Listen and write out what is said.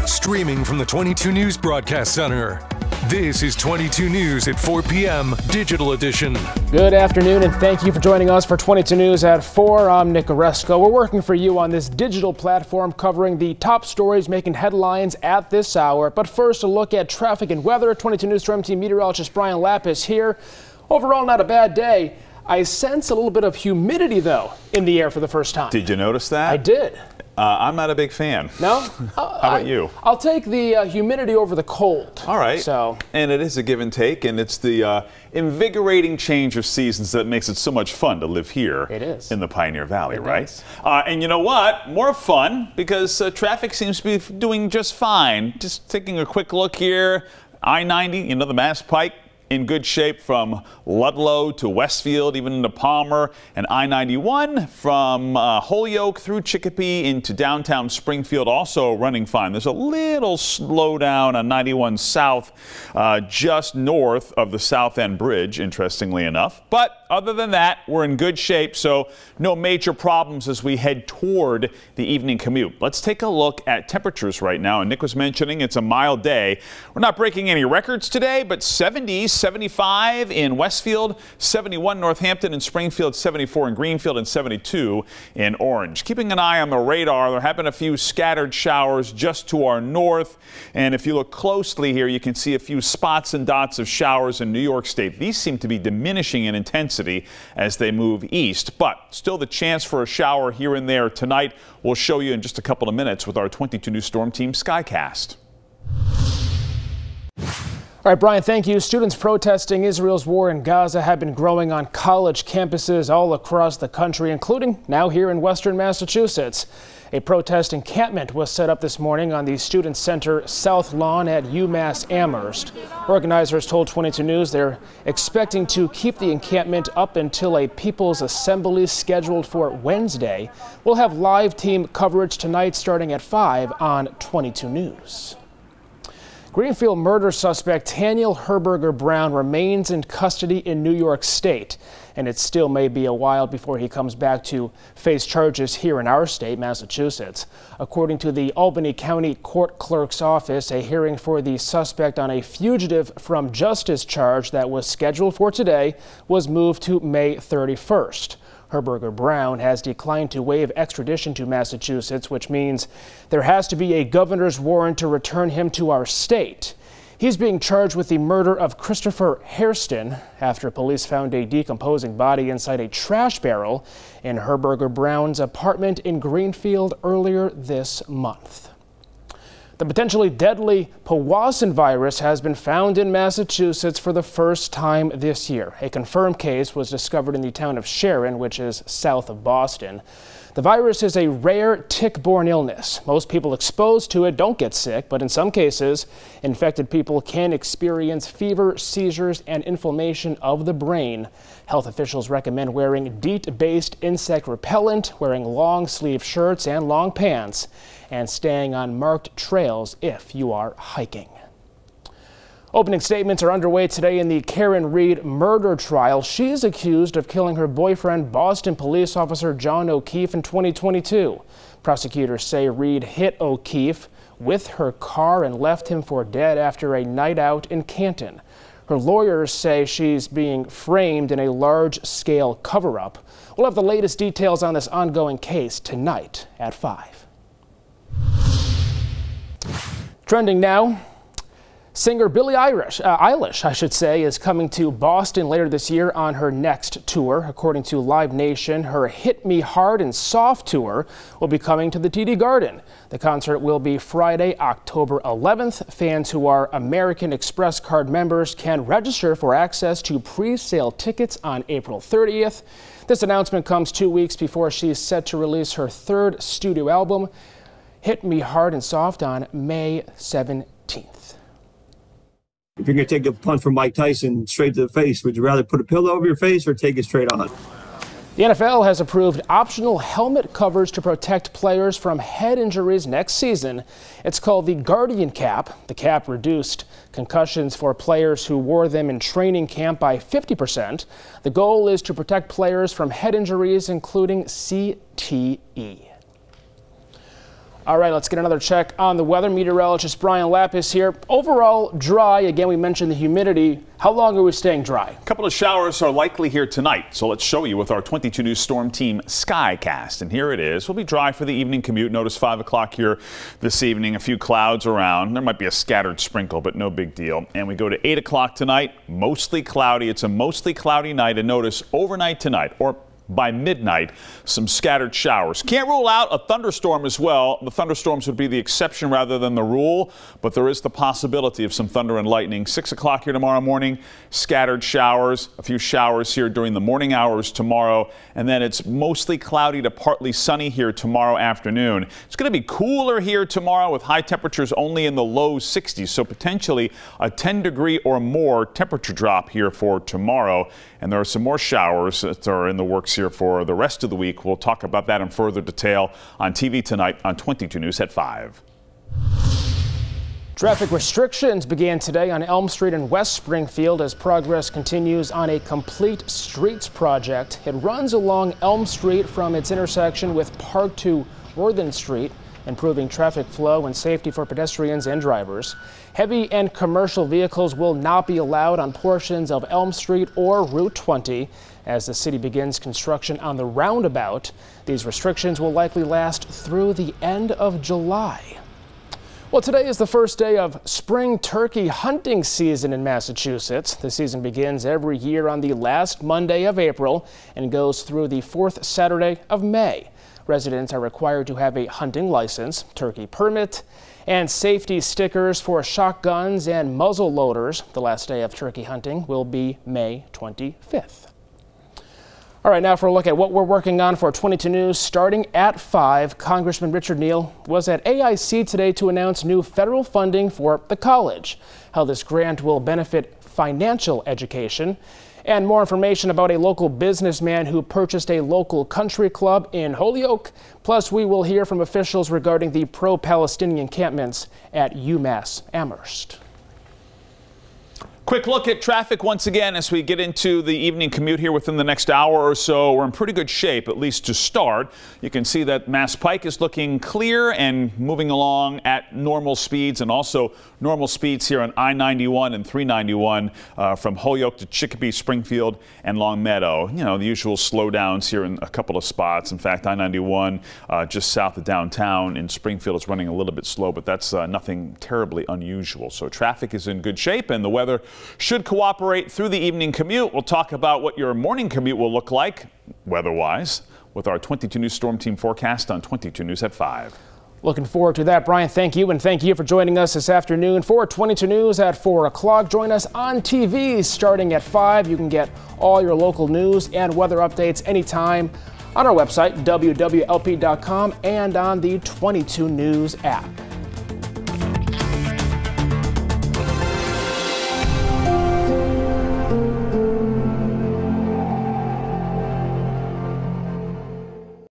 Streaming from the 22 News Broadcast Center. This is 22 News at 4 p.m. Digital Edition. Good afternoon, and thank you for joining us for 22 News at 4. I'm Nick Oresko. We're working for you on this digital platform covering the top stories making headlines at this hour. But first, a look at traffic and weather. 22 News Storm Team meteorologist Brian Lapis here. Overall, not a bad day. I sense a little bit of humidity, though, in the air for the first time. Did you notice that? I did. I'm not a big fan. No? How about you? I'll take the humidity over the cold. All right. And it is a give and take, and it's the invigorating change of seasons that makes it so much fun to live here. It is. In the Pioneer Valley, It right? is. And you know what? More fun, because traffic seems to be doing just fine. Just taking a quick look here. I-90, the Mass Pike, in good shape from Ludlow to Westfield, even into Palmer, and I-91 from Holyoke through Chicopee into downtown Springfield, also running fine. There's a little slowdown on 91 South, just north of the South End Bridge, interestingly enough. But other than that, we're in good shape, so no major problems as we head toward the evening commute. Let's take a look at temperatures right now. And Nick was mentioning it's a mild day. We're not breaking any records today, but 70s, 75 in Westfield, 71 Northampton and Springfield, 74 in Greenfield, and 72 in Orange. Keeping an eye on the radar, there have been a few scattered showers just to our north. And if you look closely here, you can see a few spots and dots of showers in New York State. These seem to be diminishing in intensity as they move east, but still the chance for a shower here and there tonight. We'll show you in just a couple of minutes with our 22 News Storm Team Skycast. All right, Brian, thank you. Students protesting Israel's war in Gaza have been growing on college campuses all across the country, including now here in western Massachusetts. A protest encampment was set up this morning on the Student Center South Lawn at UMass Amherst. Organizers told 22 News they're expecting to keep the encampment up until a People's Assembly scheduled for Wednesday. We'll have live team coverage tonight starting at 5 on 22 News. Greenfield murder suspect Daniel Herberger Brown remains in custody in New York State, and it still may be a while before he comes back to face charges here in our state, Massachusetts. According to the Albany County Court Clerk's office, a hearing for the suspect on a fugitive from justice charge that was scheduled for today was moved to May 31st. Herberger Brown has declined to waive extradition to Massachusetts, which means there has to be a governor's warrant to return him to our state. He's being charged with the murder of Christopher Hairston after police found a decomposing body inside a trash barrel in Herberger Brown's apartment in Greenfield earlier this month. The potentially deadly Powassan virus has been found in Massachusetts for the first time this year. A confirmed case was discovered in the town of Sharon, which is south of Boston. The virus is a rare tick-borne illness. Most people exposed to it don't get sick, but in some cases, infected people can experience fever, seizures, and inflammation of the brain. Health officials recommend wearing DEET-based insect repellent, wearing long-sleeve shirts and long pants, and staying on marked trails if you are hiking. Opening statements are underway today in the Karen Reed murder trial. She is accused of killing her boyfriend, Boston police officer John O'Keefe, in 2022. Prosecutors say Reed hit O'Keefe with her car and left him for dead after a night out in Canton. Her lawyers say she's being framed in a large-scale cover-up. We'll have the latest details on this ongoing case tonight at 5. Trending now. Singer Billie Eilish, is coming to Boston later this year on her next tour. According to Live Nation, her Hit Me Hard and Soft tour will be coming to the TD Garden. The concert will be Friday, October 11th. Fans who are American Express card members can register for access to pre-sale tickets on April 30th. This announcement comes 2 weeks before she's set to release her third studio album, Hit Me Hard and Soft, on May 17th. If you're going to take a punch from Mike Tyson straight to the face, would you rather put a pillow over your face or take it straight on? The NFL has approved optional helmet covers to protect players from head injuries next season. It's called the Guardian Cap. The cap reduced concussions for players who wore them in training camp by 50%. The goal is to protect players from head injuries, including CTE. All right, let's get another check on the weather. Meteorologist Brian Lapis here. Overall dry. Again, we mentioned the humidity. How long are we staying dry? A couple of showers are likely here tonight, so let's show you with our 22 News Storm Team Skycast. And here it is. We'll be dry for the evening commute. Notice 5 o'clock here this evening. A few clouds around. There might be a scattered sprinkle, but no big deal. And we go to 8 o'clock tonight. Mostly cloudy. It's a mostly cloudy night. And notice overnight tonight, or by midnight, some scattered showers. Can't rule out a thunderstorm as well. The thunderstorms would be the exception rather than the rule, but there is the possibility of some thunder and lightning. 6 o'clock here tomorrow morning, scattered showers, a few showers here during the morning hours tomorrow, and then it's mostly cloudy to partly sunny here tomorrow afternoon. It's going to be cooler here tomorrow with high temperatures only in the low 60s, so potentially a 10-degree or more temperature drop here for tomorrow. And there are some more showers that are in the works here for the rest of the week. We'll talk about that in further detail on TV tonight on 22 News at 5. Traffic restrictions began today on Elm Street in West Springfield as progress continues on a complete streets project. It runs along Elm Street from its intersection with Park to Worthen Street, improving traffic flow and safety for pedestrians and drivers. Heavy and commercial vehicles will not be allowed on portions of Elm Street or Route 20 as the city begins construction on the roundabout. These restrictions will likely last through the end of July. Well, today is the first day of spring turkey hunting season in Massachusetts. The season begins every year on the last Monday of April and goes through the fourth Saturday of May. Residents are required to have a hunting license, turkey permit, and safety stickers for shotguns and muzzle loaders. The last day of turkey hunting will be May 25th. All right, now for a look at what we're working on for 22 News. Starting at 5, Congressman Richard Neal was at AIC today to announce new federal funding for the college, how this grant will benefit financial education, and more information about a local businessman who purchased a local country club in Holyoke. Plus, we will hear from officials regarding the pro-Palestinian encampments at UMass Amherst. Quick look at traffic once again as we get into the evening commute here within the next hour or so. We're in pretty good shape, at least to start. You can see that Mass Pike is looking clear and moving along at normal speeds, and also normal speeds here on I-91 and 391 from Holyoke to Chicopee, Springfield, and Longmeadow. You know, the usual slowdowns here in a couple of spots. In fact, I-91 just south of downtown in Springfield is running a little bit slow, but that's nothing terribly unusual. So traffic is in good shape, and the weather should cooperate through the evening commute. We'll talk about what your morning commute will look like weather-wise with our 22 News Storm Team forecast on 22 News at 5. Looking forward to that, Brian. Thank you, and thank you for joining us this afternoon for 22 News at 4 o'clock. Join us on TV starting at 5. You can get all your local news and weather updates anytime on our website, wwlp.com, and on the 22 News app.